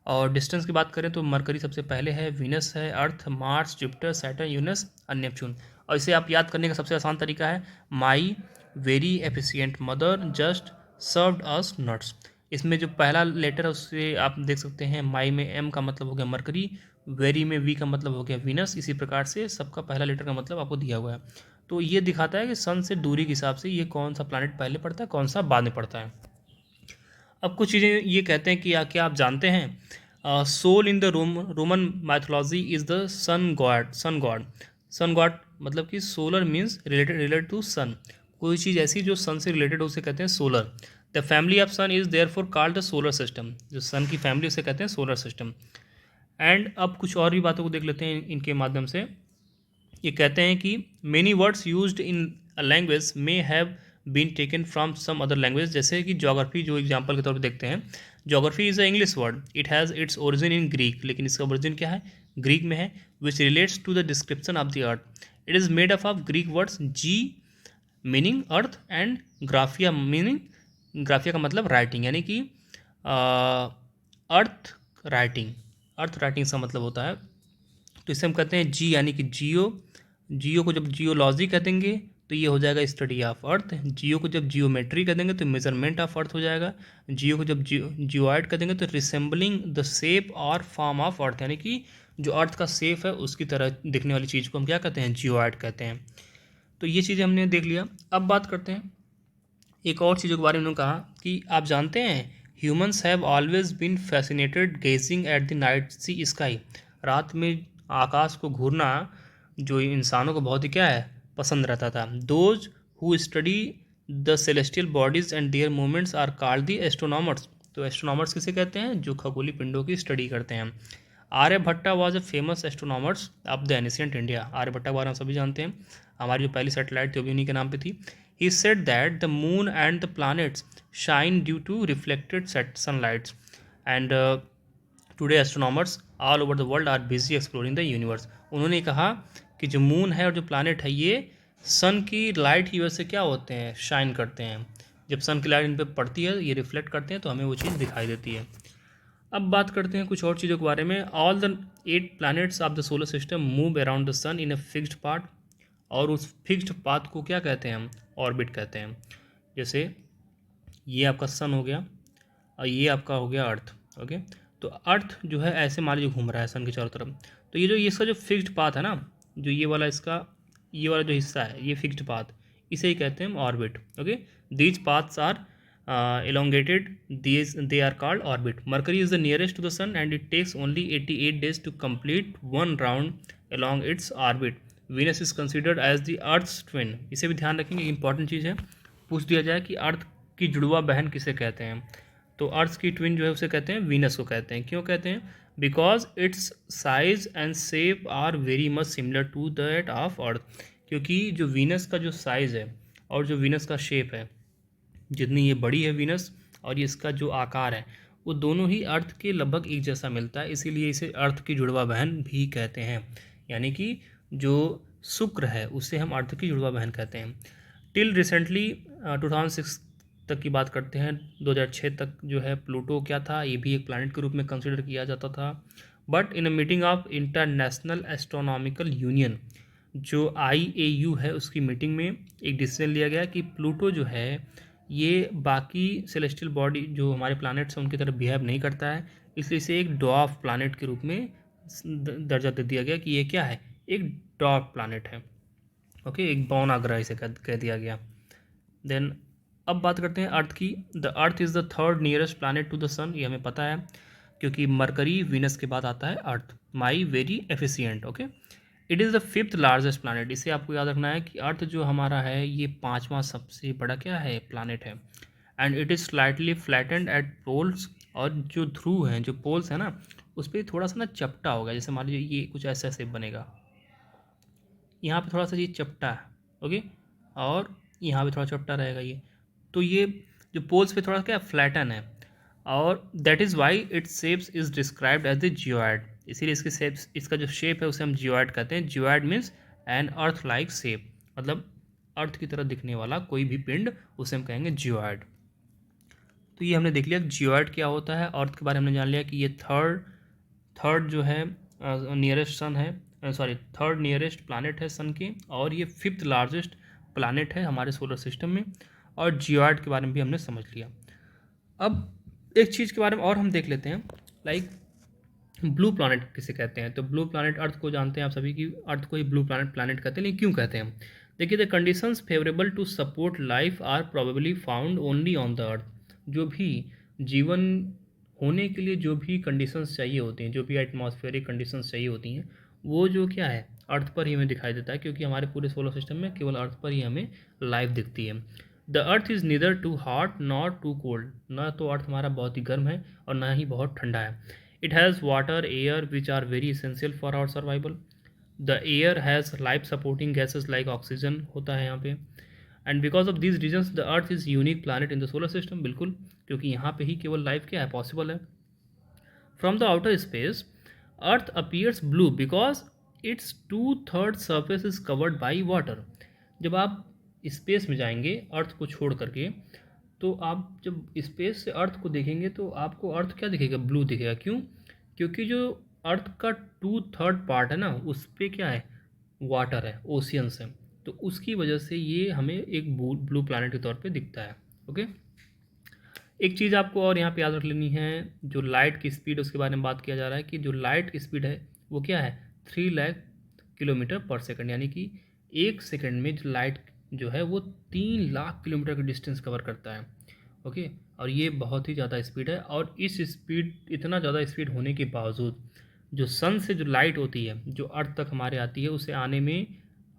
और डिस्टेंस की बात करें तो मरकरी सबसे पहले है, वीनस है, अर्थ, मार्स, जुपिटर, सैटर्न, यूरेनस और नेपच्यून। और इसे आप याद करने का सबसे आसान तरीका है, माई very efficient mother just served us nuts. इसमें जो पहला लेटर है उससे आप देख सकते हैं, माई में एम का मतलब हो गया मरकरी, वेरी में वी का मतलब हो गया वीनस। इसी प्रकार से सबका पहला लेटर का मतलब आपको दिया हुआ है। तो ये दिखाता है कि सन से दूरी के हिसाब से ये कौन सा प्लैनेट पहले पड़ता है, कौन सा बाद में पड़ता है। अब कुछ चीज़ें ये कहते हैं कि क्या आप जानते हैं, sol in the Roman mythology is the sun god. Sun god मतलब कि solar means related to sun. कोई चीज़ ऐसी जो सन से रिलेटेड हो उसे कहते हैं solar. The family of sun is therefore called the solar system. जो सन की फैमिली उसे कहते हैं सोलर सिस्टम। एंड अब कुछ और भी बातों को देख लेते हैं इनके माध्यम से। ये कहते हैं कि many words used in a language may have been taken from some other language. जैसे कि ज्योग्राफी जो एग्जांपल के तौर पर देखते हैं, geography is a English word, it has its origin in Greek, लेकिन इसका ओरिजिन क्या है, ग्रीक में है, which relates to the description of the earth. It is made up of Greek words ge meaning earth and graphia meaning, graphia का मतलब writing, यानी कि अर्थ राइटिंग, अर्थ राइटिंग का मतलब होता है। तो इसे हम कहते हैं जी यानी कि जियो। जियो को जब जियोलॉजी कह देंगे तो ये हो जाएगा स्टडी ऑफ अर्थ। जियो को जब जियोमेट्री कह देंगे तो मेजरमेंट ऑफ अर्थ हो जाएगा। जियो को जब जियोइड कह देंगे तो रिसेंबलिंग द शेप और फॉर्म ऑफ अर्थ, यानी कि जो अर्थ का शेप है उसकी तरह दिखने वाली चीज़ को हम क्या कहते हैं, जियोइड कहते हैं। तो ये चीज़ें हमने देख लिया। अब बात करते हैं एक और चीज़ों के बारे में। उन्होंने कहा कि आप जानते हैं humans have always been fascinated gazing at the night see sky. रात में आकाश को घूरना जो इंसानों को बहुत ही क्या है, पसंद रहता था। Those who study the celestial bodies and their movements are called the astronomers. तो एस्ट्रोनॉमर्स किसे कहते हैं, जो खगोलीय पिंडों की स्टडी करते हैं। Aryabhatta was a famous astronomers of the ancient India. Aryabhatta के बारे में सभी जानते हैं, हमारी जो पहली सैटेलाइट थी वो भी उन्हीं के नाम पे थी। He said that the moon and the planets shine due to reflected sunlight, and today astronomers all over the world are busy exploring the universe. उन्होंने कहा कि जो मून है और जो प्लानट है ये सन की लाइट की वजह से क्या होते हैं, शाइन करते हैं। जब सन की लाइट इन पर पड़ती है, ये रिफ्लेक्ट करते हैं, तो हमें वो चीज़ दिखाई देती है। अब बात करते हैं कुछ और चीज़ों के बारे में। All the 8 planets of the solar system move around the sun in a fixed path, और उस फिक्स्ड पाथ को क्या कहते हैं हम, ऑर्बिट कहते हैं। जैसे ये आपका सन हो गया और ये आपका हो गया अर्थ। ओके, तो अर्थ जो है ऐसे मान लीजिए घूम रहा है सन के चारों तरफ। तो ये जो इसका जो फिक्स्ड पाथ है ना, जो ये वाला इसका ये वाला जो हिस्सा है, ये फिक्स्ड पाथ, इसे ही कहते हैं हम orbit. Okay, these paths are elongated, they are called orbit. Mercury is the nearest to the sun and it takes only 88 days to complete one round along its orbit. Venus is considered as the Earth's twin. इसे भी ध्यान रखेंगे, important चीज़ है, पूछ दिया जाए कि अर्थ की जुड़वा बहन किसे कहते हैं, तो अर्थ की ट्विन जो है उसे कहते हैं वीनस को कहते हैं। क्यों कहते हैं? Because its size and shape are very much similar to that of earth. क्योंकि जो वीनस का जो साइज़ है और जो वीनस का शेप है, जितनी ये बड़ी है वीनस और ये इसका जो आकार है, वो दोनों ही अर्थ के लगभग एक जैसा मिलता है, इसीलिए इसे अर्थ की जुड़वा बहन भी कहते हैं। यानी कि जो शुक्र है उसे हम अर्थ की जुड़वा बहन कहते हैं। टिल रिसेंटली 2006 तक की बात करते हैं, 2006 तक जो है प्लूटो क्या था, ये भी एक प्लैनेट के रूप में कंसिडर किया जाता था। But in a meeting of international astronomical union, जो IAU है, उसकी मीटिंग में एक डिसीजन लिया गया कि प्लूटो जो है ये बाकी सेलेस्टियल बॉडी जो हमारे प्लैनेट्स हैं उनकी तरफ बिहेव नहीं करता है, इसलिए इसे एक डॉफ प्लैनेट के रूप में दर्जा दे दिया गया कि ये क्या है, एक डॉफ प्लैनेट है। ओके, एक बौना ग्रह इसे कह दिया गया। देन अब बात करते हैं अर्थ की। The earth is the third nearest planet to the sun, ये हमें पता है क्योंकि मरकरी वीनस के बाद आता है earth. My very efficient. Okay, it is the fifth largest planet. इसे आपको याद रखना है कि अर्थ जो हमारा है ये पांचवा सबसे बड़ा क्या है, प्लैनेट है। And it is slightly flattened at poles, और जो ध्रुव हैं, जो पोल्स हैं ना, उस पर थोड़ा सा ना चपटा होगा। जैसे मान लीजिए ये कुछ ऐसा शेप बनेगा, यहाँ पे थोड़ा सा ये चपटा है, ओके, और यहाँ पे थोड़ा चपटा रहेगा ये, तो ये जो पोल्स पे थोड़ा क्या फ्लैटन है, और that is why its shapes is described as the geoid. इसीलिए इसके शेप्स, इसका जो शेप है उसे हम जियोइड कहते हैं। Geoid means an earth like shape, मतलब अर्थ की तरह दिखने वाला कोई भी पिंड, उसे हम कहेंगे जियोइड। तो ये हमने देख लिया जियोइड क्या होता है। अर्थ के बारे में हमने जान लिया कि ये थर्ड जो है नियरेस्ट सन है, सॉरी थर्ड नियरेस्ट प्लैनेट है सन के, और ये फिफ्थ लार्जेस्ट प्लैनेट है हमारे सोलर सिस्टम में। और जियोइड के बारे में भी हमने समझ लिया। अब एक चीज़ के बारे में और हम देख लेते हैं, लाइक ब्लू प्लैनेट किसे कहते हैं। तो ब्लू प्लैनेट अर्थ को जानते हैं आप सभी की, अर्थ को ही ब्लू प्लैनेट कहते हैं। लेकिन क्यों कहते हैं? देखिए, the conditions favourable to support life are probably found only on the earth. जो भी जीवन होने के लिए जो भी कंडीशंस चाहिए होती हैं, जो भी एटमॉस्फेरिक कंडीशंस चाहिए होती हैं, वो जो क्या है, अर्थ पर ही हमें दिखाई देता है। क्योंकि हमारे पूरे सोलर सिस्टम में केवल अर्थ पर ही हमें लाइफ दिखती है। The earth is neither too hot nor too cold. ना तो अर्थ हमारा बहुत ही गर्म है और ना ही बहुत ठंडा है। It has water, air which are very essential for our survival. The air has life supporting gases like oxygen होता है यहाँ पे। And because of these reasons the earth is unique planet in the solar system. बिल्कुल, क्योंकि यहाँ पे ही केवल life क्या है, पॉसिबल है। From the outer space earth appears blue because it's 2/3 surface is covered by water. जब आप स्पेस में जाएंगे अर्थ को छोड़ करके, तो आप जब स्पेस से अर्थ को देखेंगे तो आपको अर्थ क्या दिखेगा, ब्लू दिखेगा। क्यों? क्योंकि जो अर्थ का 2/3 पार्ट है ना, उस पर क्या है, वाटर है, ओशियंस है। तो उसकी वजह से ये हमें एक ब्लू प्लैनेट के तौर पे दिखता है। ओके, एक चीज़ आपको और यहाँ पे याद रख लेनी है, जो लाइट की स्पीड, उसके बारे में बात किया जा रहा है कि जो लाइट की स्पीड है वो क्या है, 3 लाख किलोमीटर पर सेकंड। यानी कि एक सेकंड में जो लाइट जो है वो 3 लाख किलोमीटर का डिस्टेंस कवर करता है। ओके, और ये बहुत ही ज़्यादा स्पीड है। और इस स्पीड, इतना ज़्यादा स्पीड होने के बावजूद जो सन से जो लाइट होती है, जो अर्थ तक हमारे आती है, उसे आने में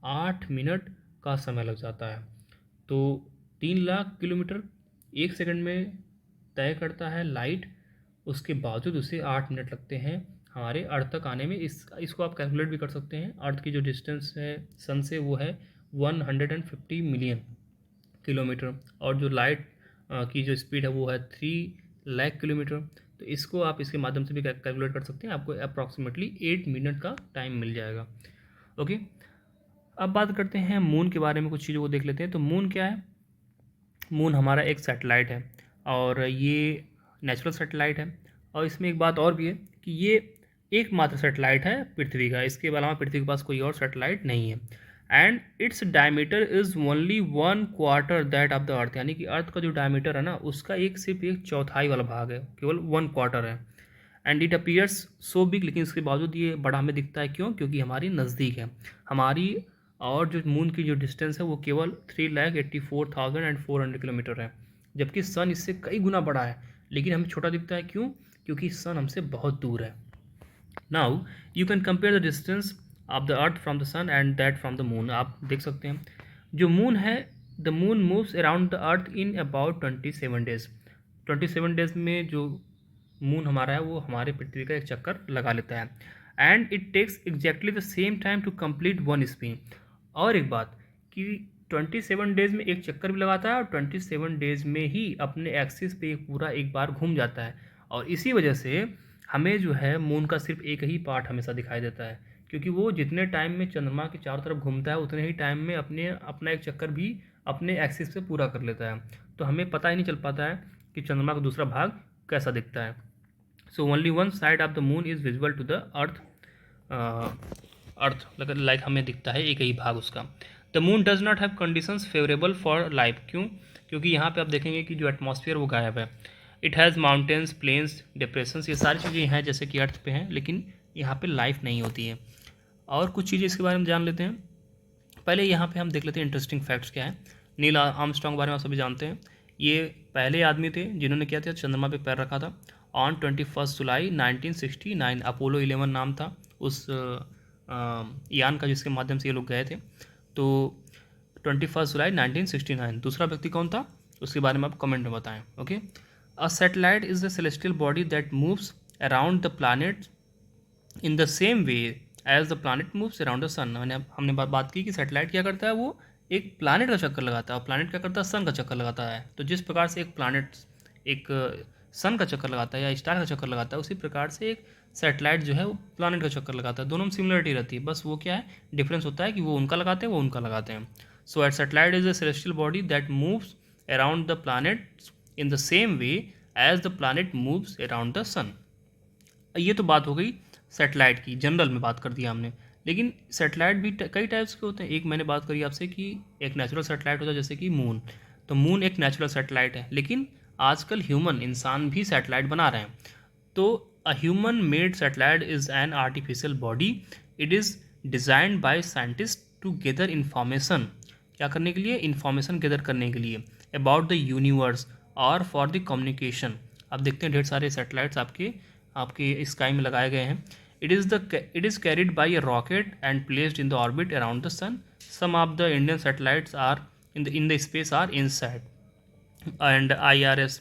8 मिनट का समय लग जाता है। तो 3 लाख किलोमीटर एक सेकंड में तय करता है लाइट, उसके बावजूद उसे 8 मिनट लगते हैं हमारे अर्थ तक आने में। इसको आप कैलकुलेट भी कर सकते हैं। अर्थ की जो डिस्टेंस है सन से वो है 150 मिलियन किलोमीटर, और जो लाइट की जो स्पीड है वो है 3 लाख किलोमीटर। तो इसको आप इसके माध्यम से भी कैलकुलेट कर सकते हैं, आपको अप्रॉक्सीमेटली 8 मिनट का टाइम मिल जाएगा। ओके, अब बात करते हैं मून के बारे में, कुछ चीज़ों को देख लेते हैं। तो मून क्या है? मून हमारा एक सैटेलाइट है, और ये नेचुरल सैटेलाइट है। और इसमें एक बात और भी है कि ये एकमात्र सैटेलाइट है पृथ्वी का, इसके अलावा पृथ्वी के पास कोई और सैटेलाइट नहीं है। And its diameter is only 1/4 that of the अर्थ। यानी कि अर्थ का जो डायमीटर है ना, उसका सिर्फ एक चौथाई वाला भाग है, केवल 1/4 है। And it appears so big, लेकिन इसके बावजूद ये बड़ा हमें दिखता है। क्यों? क्योंकि हमारी नज़दीक है। हमारी और जो मून की जो डिस्टेंस है वो केवल 3,84,400 किलोमीटर है। जबकि सन इससे कई गुना बड़ा है, लेकिन हमें छोटा दिखता है। क्यों? क्योंकि सन हमसे बहुत दूर है। Now you can compare the distance of the earth from the sun and that from the moon. आप देख सकते हैं जो मून है, the moon moves around the earth in about 27 days. 27 days में जो मून हमारा है वो हमारे पृथ्वी का एक चक्कर लगा लेता है। And it takes exactly the same time to complete one spin. और एक बात कि 27 डेज में एक चक्कर भी लगाता है और 27 डेज में ही अपने एक्सिस पे पूरा एक बार घूम जाता है। और इसी वजह से हमें जो है मून का सिर्फ एक ही पार्ट हमेशा दिखाई देता है, क्योंकि वो जितने टाइम में चंद्रमा के चारों तरफ घूमता है उतने ही टाइम में अपना एक चक्कर भी अपने एक्सिस पे पूरा कर लेता है। तो हमें पता ही नहीं चल पाता है कि चंद्रमा का दूसरा भाग कैसा दिखता है। So only one side of the moon is visible to the earth. Earth like हमें दिखता है एक ही भाग उसका। The moon does not have conditions favourable for life. क्यों? क्योंकि यहाँ पे आप देखेंगे कि जो एटमॉस्फेयर वो गायब है। It has mountains, plains, depressions, ये सारी चीज़ें हैं जैसे कि अर्थ पे हैं, लेकिन यहाँ पे लाइफ नहीं होती है। और कुछ चीज़ें इसके बारे में जान लेते हैं। पहले यहाँ पे हम देख लेते हैं इंटरेस्टिंग फैक्ट्स क्या है। नील आर्मस्ट्रांग के बारे में आप सभी जानते हैं। ये पहले आदमी थे जिन्होंने क्या था, चंद्रमा पे पैर रखा था। ऑन 21 जुलाई 1969 अपोलो 11 नाम था उस यान का जिसके माध्यम से ये लोग गए थे। तो 21 जुलाई 1969। दूसरा व्यक्ति कौन था उसके बारे में आप कमेंट में बताएं। Okay. A satellite is the celestial body that moves around the planet in the same way as the planet moves around the sun. हमने बात की कि सैटेलाइट क्या करता है, वो एक प्लैनेट का चक्कर लगाता है और प्लैनेट क्या करता है, सन का चक्कर लगाता है। तो जिस प्रकार से एक प्लैनेट एक सन का चक्कर लगाता है या स्टार का चक्कर लगाता है, उसी प्रकार से एक सैटेलाइट जो है वो प्लैनेट का चक्कर लगाता है। दोनों में सिमिलरिटी रहती है, बस वो क्या है डिफरेंस होता है कि वो उनका लगाते हैं, वो उनका लगाते हैं। So at satellite is a celestial body that moves around the planet in the same way as the planet moves around the sun. ये तो बात हो गई सैटेलाइट की, जनरल में बात कर दिया हमने। लेकिन सैटेलाइट भी कई टाइप्स के होते हैं। एक मैंने बात करी आपसे कि एक नेचुरल सैटेलाइट होता है जैसे कि मून। तो मून एक नेचुरल सैटेलाइट है, लेकिन आजकल ह्यूमन इंसान भी सैटेलाइट बना रहे हैं। तो a human made satellite is an artificial body. It is designed by scientist to gather information. क्या करने के लिए? इन्फॉर्मेशन गेदर करने के लिए अबाउट द यूनिवर्स और फॉर द कम्युनिकेशन। आप देखते हैं ढेर सारे सैटेलाइट्स आपके स्काई में लगाए गए हैं। It is carried by a rocket and placed in the orbit around the sun. Some of the Indian satellites are in the space are INSAT and IRS,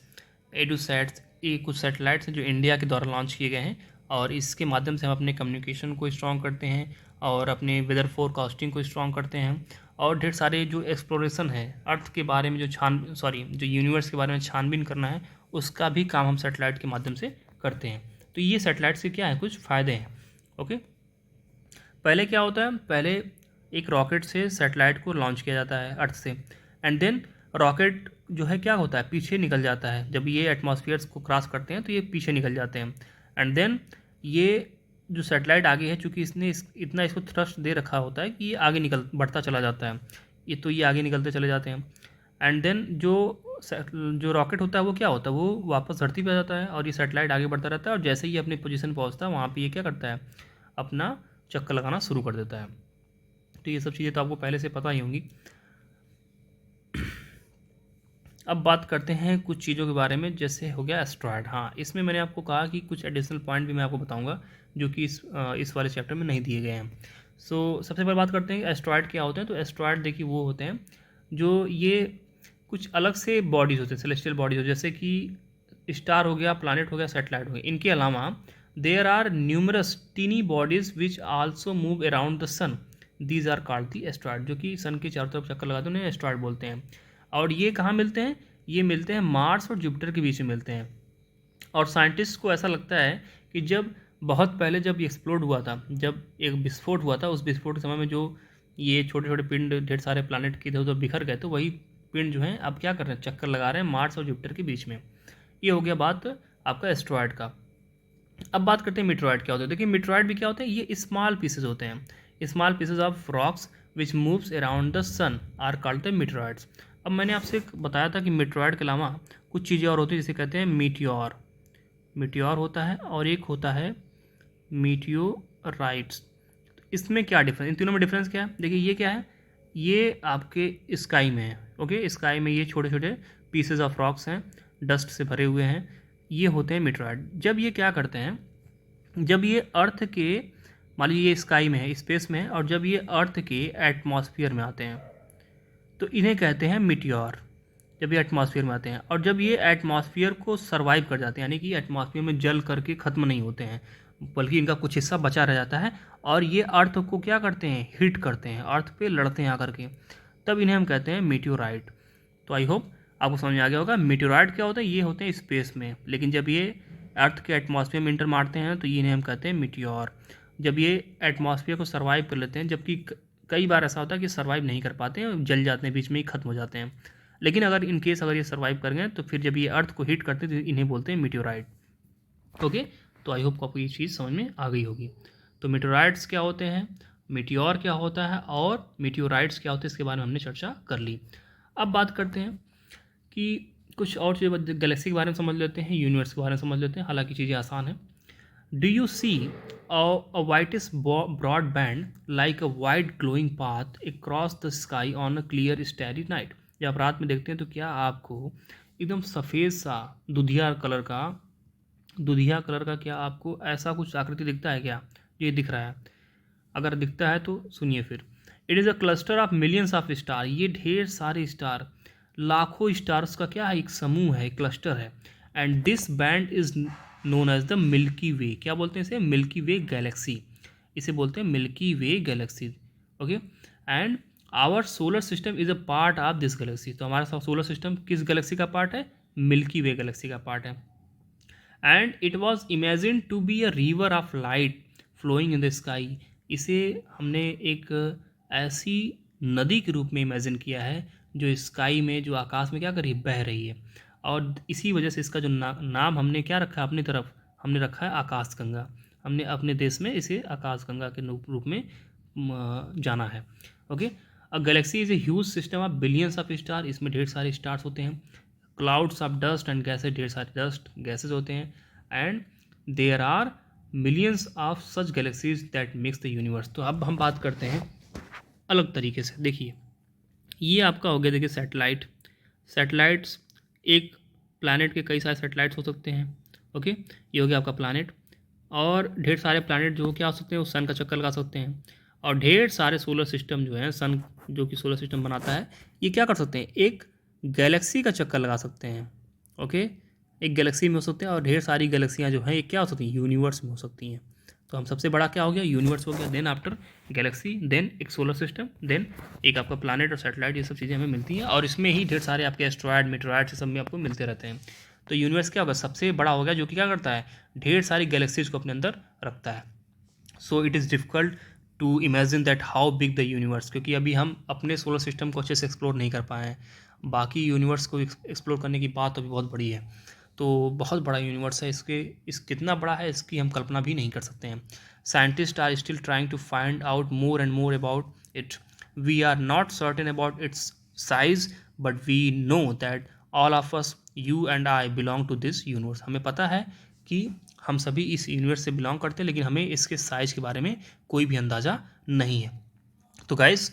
EduSats। ये कुछ सैटेलाइट्स हैं जो India के द्वारा लॉन्च किए गए हैं और इसके माध्यम से हम अपने कम्युनिकेशन को स्ट्रॉन्ग करते हैं और अपने वेदर फोरकास्टिंग को स्ट्रॉन्ग करते हैं और ढेर सारे जो एक्सप्लोरेशन है अर्थ के बारे में जो यूनिवर्स के बारे में छानबीन करना है, उसका भी काम हम सैटेलाइट के माध्यम से करते हैं। तो ये सैटेलाइट से क्या है, कुछ फ़ायदे हैं। ओके। पहले क्या होता है, पहले एक रॉकेट से सैटेलाइट को लॉन्च किया जाता है अर्थ से, एंड देन रॉकेट जो है क्या होता है, पीछे निकल जाता है। जब ये एटमॉस्फेयर्स को क्रॉस करते हैं तो ये पीछे निकल जाते हैं। एंड देन ये जो सैटेलाइट आगे है, चूँकि इतना इसको थ्रस्ट दे रखा होता है कि ये आगे बढ़ता चला जाता है। ये आगे निकलते चले जाते हैं। एंड देन जो रॉकेट होता है वो क्या होता है, वो वापस धरती पे आ जाता है और ये सैटेलाइट आगे बढ़ता रहता है और जैसे ही अपनी पोजीशन पहुंचता है वहाँ पे ये क्या करता है, अपना चक्कर लगाना शुरू कर देता है। तो ये सब चीज़ें तो आपको पहले से पता ही होंगी। अब बात करते हैं कुछ चीज़ों के बारे में, जैसे हो गया एस्ट्रॉयड। हाँ, इसमें मैंने आपको कहा कि कुछ एडिशनल पॉइंट भी मैं आपको बताऊंगा जो कि इस वाले चैप्टर में नहीं दिए गए हैं। सबसे पहले बात करते हैं कि एस्ट्रॉयड क्या होते हैं। तो एस्ट्रॉयड देखिए वो होते हैं जो ये कुछ अलग से बॉडीज़ होते हैं, सेलेस्टियल बॉडीज़ होते हैं, जैसे कि स्टार हो गया, प्लैनेट हो गया, सैटेलाइट हो गया। इनके अलावा there are numerous tiny bodies which also move around the sun. These are called the asteroid. जो कि सन के चारों तरफ चक्कर लगाते हैं उन्हें एस्ट्रॉयड बोलते हैं। और ये कहाँ मिलते हैं? ये मिलते हैं मार्स और जुपिटर के बीच में मिलते हैं। और साइंटिस्ट को ऐसा लगता है कि जब बहुत पहले जब एक्सप्लोड हुआ था, जब एक विस्फोट हुआ था, उस विस्फोट के समय में जो ये छोटे छोटे पिंड ढेर सारे प्लैनेट के इधर उधर बिखर गए, तो वही पिंड जो हैं अब क्या कर रहे हैं, चक्कर लगा रहे हैं मार्स और जुपिटर के बीच में। ये हो गया बात आपका एस्ट्रॉयड का। अब बात करते हैं मिट्रॉयड क्या होता है। देखिए मिट्रॉयड भी क्या होते हैं, ये स्मॉल पीसेज होते हैं। Small pieces of rocks which moves around the sun are called the meteoroids. अब मैंने आपसे बताया था कि मिट्रॉयड के अलावा कुछ चीज़ें और होती हैं जिसे कहते हैं मीटियोर। मीटियोर होता है और एक होता है मीटियोराइट्स। इसमें क्या डिफरेंस, इन तीनों में डिफरेंस क्या है? देखिए ये क्या है, ये आपके स्काई में है। ओके, स्काई में ये छोटे छोटे पीसेज ऑफ रॉक्स हैं, डस्ट से भरे हुए हैं, ये होते हैं मीटेरॉइड। जब ये क्या करते हैं, जब ये अर्थ के, मान लीजिए ये स्काई में है, स्पेस में है, और जब ये अर्थ के एटमॉस्फेयर में आते हैं तो इन्हें कहते हैं मीटियोर। जब ये एटमॉस्फेयर में आते हैं और जब ये एटमॉस्फेयर को सरवाइव कर जाते हैं, यानी कि एटमॉस्फेयर में जल करके ख़त्म नहीं होते हैं, बल्कि इनका कुछ हिस्सा बचा रह जाता है, और ये अर्थ को क्या करते हैं, हिट करते हैं, अर्थ पे लड़ते हैं आकर के, तब इन्हें हम कहते हैं मीटियोराइट। तो आई होप आपको समझ में आ गया होगा। मीटियोराइट क्या होता है, ये होते हैं स्पेस में, लेकिन जब ये अर्थ के एटमॉस्फेयर में इंटर मारते हैं तो ये इन्हें हम कहते हैं मीटियोर। जब ये एटमॉस्फेयर को सर्वाइव कर लेते हैं, जबकि कई बार ऐसा होता है कि सर्वाइव नहीं कर पाते हैं, जल जाते हैं, बीच में ही खत्म हो जाते हैं, लेकिन अगर इन केस अगर ये सर्वाइव कर गए तो फिर जब ये अर्थ को हिट करते हैं तो इन्हें बोलते हैं मीटियोराइट। ओके, तो आई होप आपको ये चीज़ समझ में आ गई होगी। तो मीटियोराइट्स क्या होते हैं, मीटियोर क्या होता है, और मीटियोराइट्स क्या होते हैं, इसके बारे में हमने चर्चा कर ली। अब बात करते हैं कि कुछ और चीज़ें, गैलेक्सी के बारे में समझ लेते हैं, यूनिवर्स के बारे में समझ लेते हैं, हालांकि चीज़ें आसान हैं। Do you see a whitish broad band like a white glowing path across the sky on a clear starry night? जब आप रात में देखते हैं तो क्या आपको एकदम सफ़ेद सा दुधिया कलर का क्या आपको ऐसा कुछ आकृति दिखता है क्या, ये दिख रहा है? अगर दिखता है तो सुनिए फिर। It is a cluster of millions of star, ये ढेर सारे स्टार, लाखों स्टार्स का क्या है, एक समूह है, एक क्लस्टर है। And this band is known as the Milky Way, क्या बोलते हैं इसे, मिल्की वे गैलेक्सी, इसे बोलते हैं milky way galaxy. Okay, and our solar system is a part of this galaxy, तो हमारा सोलर सिस्टम किस गैलेक्सी का पार्ट है, मिल्की वे गैलेक्सी का पार्ट है। And it was imagine to be a river of light flowing in the sky, इसे हमने एक ऐसी नदी के रूप में इमेजिन किया है जो स्काई में, जो आकाश में क्या कर रही है, बह रही है, और इसी वजह से इसका जो नाम हमने क्या रखा है, अपनी तरफ हमने रखा है आकाश गंगा। हमने अपने देश में इसे आकाश गंगा के रूप में जाना है। Okay, a galaxy is a huge system of billions of star, इसमें ढेर सारे स्टार्स होते हैं, clouds of dust and gases, ढेर सारे डस्ट गैसेज होते हैं, and there are millions of such galaxies that makes the universe. तो अब हम बात करते हैं अलग तरीके से। देखिए, ये आपका हो गया, देखिए सैटेलाइट, सैटेलाइट्स, एक प्लैनेट के कई सारे सैटेलाइट्स हो सकते हैं। ओके, ये हो गया आपका प्लैनेट, और ढेर सारे प्लैनेट जो क्या हो सकते हैं, वो सन का चक्कर लगा सकते हैं, और ढेर सारे सोलर सिस्टम जो हैं, सन जो कि सोलर सिस्टम बनाता है, ये क्या कर सकते हैं, एक गैलेक्सी का चक्कर लगा सकते हैं। ओके, एक गैलेक्सी में हो सकते हैं, और ढेर सारी गैलेक्सियाँ जो हैं ये क्या हो सकती हैं, यूनिवर्स में हो सकती हैं। तो हम सबसे बड़ा क्या हो गया, यूनिवर्स हो गया, देन आफ्टर गैलेक्सी, देन एक सोलर सिस्टम, देन एक आपका प्लैनेट और सैटेलाइट, ये सब चीज़ें हमें मिलती हैं, और इसमें ही ढेर सारे आपके एस्ट्रॉयड, मीटेरॉयड, सब में आपको मिलते रहते हैं। तो यूनिवर्स क्या होगा, सबसे बड़ा हो गया, जो कि क्या करता है, ढेर सारी गैलेक्सीज को अपने अंदर रखता है। So it is difficult to imagine that how big the universe, क्योंकि अभी हम अपने सोलर सिस्टम को अच्छे से एक्सप्लोर नहीं कर पाए हैं, बाकी यूनिवर्स को एक्सप्लोर करने की बात अभी बहुत बड़ी है। तो बहुत बड़ा यूनिवर्स है, इस कितना बड़ा है इसकी हम कल्पना भी नहीं कर सकते हैं। Scientist are still trying to find out more and more about it, we are not certain about its size, but we know that all of us, you and I, belong to this universe. हमें पता है कि हम सभी इस universe से belong करते हैं, लेकिन हमें इसके साइज़ के बारे में कोई भी अंदाज़ा नहीं है। तो गाइस,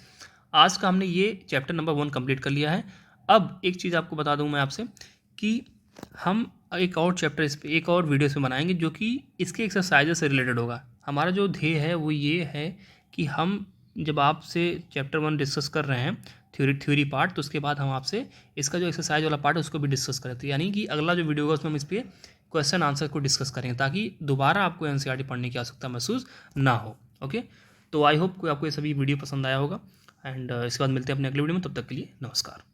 आज का हमने ये चैप्टर नंबर 1 कंप्लीट कर लिया है। अब एक चीज़ आपको बता दूं मैं आपसे कि हम एक और चैप्टर इस पर, एक और वीडियो से बनाएंगे जो कि इसके एक्सरसाइजेस से रिलेटेड होगा। हमारा जो ध्येय है वो ये है कि हम जब आपसे चैप्टर 1 डिस्कस कर रहे हैं, थ्योरी पार्ट, तो उसके बाद हम आपसे इसका जो एक्सरसाइज वाला पार्ट है उसको भी डिस्कस करें। तो यानी कि अगला जो वीडियो होगा उसमें हम इस पर क्वेश्चन आंसर को डिस्कस करेंगे, ताकि दोबारा आपको एनसीईआरटी पढ़ने की आवश्यकता महसूस ना हो। ओके, तो आई होप कि आपको ये सभी वीडियो पसंद आया होगा, एंड इसके बाद मिलते हैं अपने अगले वीडियो में। तब तक के लिए नमस्कार।